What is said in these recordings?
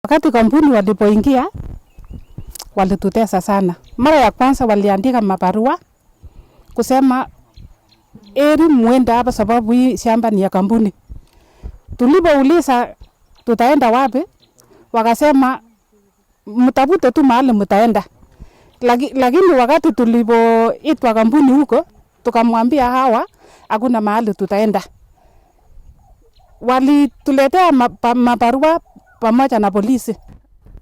Wakati kampuni walipoingia walitutesa sana. Mara ya kwanza waliandika mabarua kusema eri muende hapa sababu hii shamba ni ya kampuni. Tulipouliza tutaenda wapi? Wakasema mtafute tu mahali mtaenda. Lakini wakati tulipoitwa kampuni huko tukamwambia hawa hakuna mahali tutaenda. Walituletea mabarua pamoja na polisi.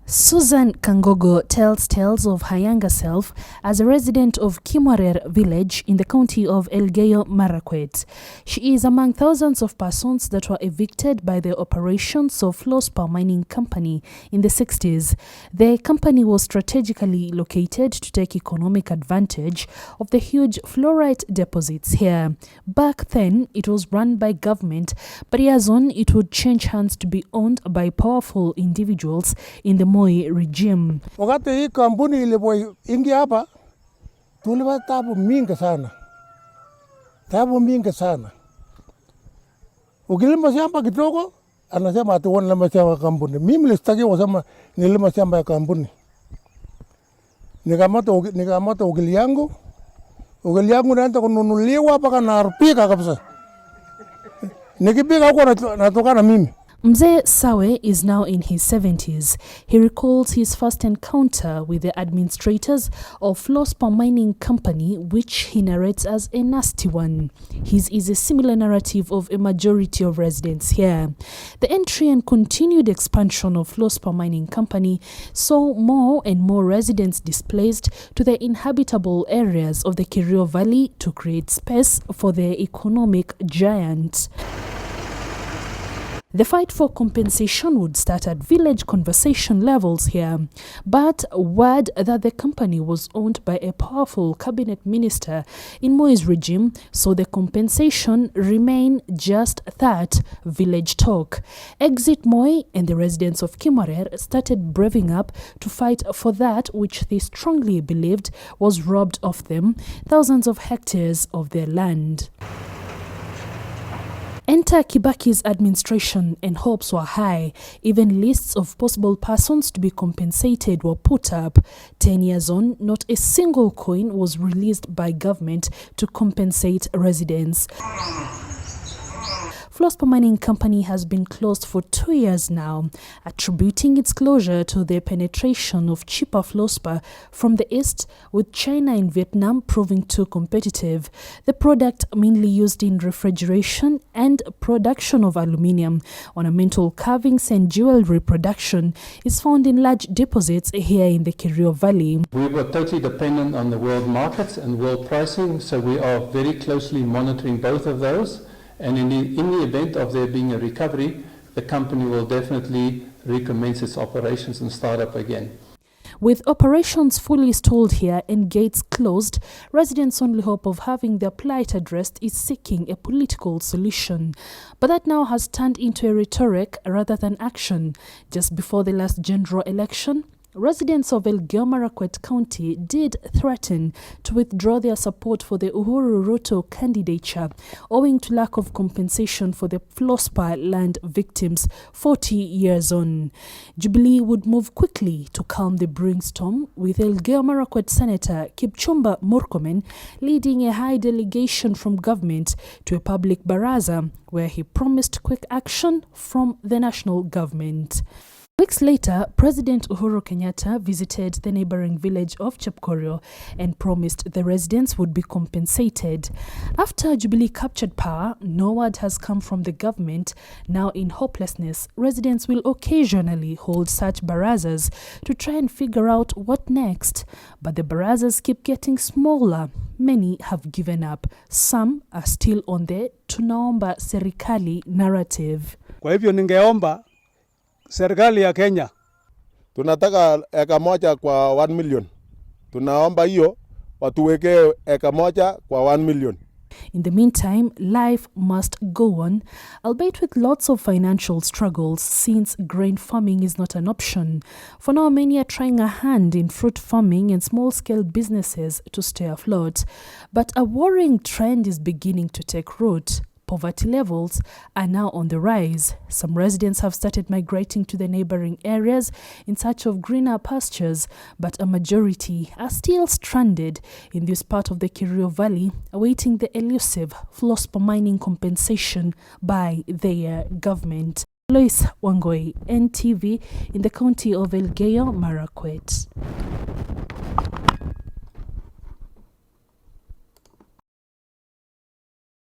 Susan Kangogo tells tales of her younger self as a resident of Kerio Village in the county of Elgeyo Marakwet. She is among thousands of persons that were evicted by the operations of flourspar mining company in the 60s. The company was strategically located to take economic advantage of the huge fluorite deposits here. Back then, it was run by government, but years on, it would change hands to be owned by powerful individuals in the Moi regime. Wakati hii kampuni ilipoingia hapa tulipata tabu mingi sana. Ukilima shamba kidogo anasema ati wanalima shamba ya kampuni. Mimi nilistaki kusema nilima shamba ya kampuni. Nikamata ukili yangu naenda kununuliwa mpaka naharibika kabisa. Nikipika huko natokana mimi. Mzee Sawe is now in his 70s. He recalls his first encounter with the administrators of flourspar mining company, which he narrates as a nasty one. His is a similar narrative of a majority of residents here. The entry and continued expansion of flourspar mining company saw more and more residents displaced to the inhabitable areas of the Kerio Valley to create space for the economic giant. The fight for compensation would start at village conversation levels here, but word that the company was owned by a powerful cabinet minister in Moi's regime, so the compensation remained just that, village talk. Exit Moi and the residents of Kerio started braving up to fight for that which they strongly believed was robbed of them, thousands of hectares of their land. Enter Kibaki's administration and hopes were high. Even lists of possible persons to be compensated were put up. 10 years on, not a single coin was released by government to compensate residents. Flourspar Mining Company has been closed for 2 years now, attributing its closure to the penetration of cheaper flourspar from the east, with China and Vietnam proving too competitive. The product, mainly used in refrigeration and production of aluminium, ornamental carvings and jewelry production, is found in large deposits here in the Kerio Valley. We were totally dependent on the world markets and world pricing, so we are very closely monitoring both of those. And in the event of there being a recovery, the company will definitely recommence its operations and start up again. With operations fully stalled here and gates closed, residents' only hope of having their plight addressed is seeking a political solution. But that now has turned into a rhetoric rather than action. Just before the last general election, residents of Elgeyo Marakwet County did threaten to withdraw their support for the Uhuru Ruto candidature owing to lack of compensation for the flourspar land victims 40 years on. Jubilee would move quickly to calm the brewing storm, with Elgeyo Marakwet Senator Kipchumba Murkomen leading a high delegation from government to a public baraza where he promised quick action from the national government. Weeks later, President Uhuru Kenyatta visited the neighboring village of Chepkorio and promised the residents would be compensated. After Jubilee captured power, no word has come from the government. Now in hopelessness, residents will occasionally hold such barazas to try and figure out what next. But the barazas keep getting smaller. Many have given up. Some are still on the tunaomba serikali narrative. Kwa hivyo ningeomba serikali ya Kenya, tunataka eka moja kwa 1 million. Tunaomba hiyo watuweke eka moja kwa 1 million. In the meantime, life must go on, albeit with lots of financial struggles, since grain farming is not an option. For now, many are trying a hand in fruit farming and small-scale businesses to stay afloat. But a worrying trend is beginning to take root. poverty levels are now on the rise. Some residents have started migrating to the neighboring areas in search of greener pastures, but a majority are still stranded in this part of the Kerio Valley, awaiting the elusive flourspar mining compensation by their government. Lois Wangoi, NTV, in the county of Elgeyo Marakwet.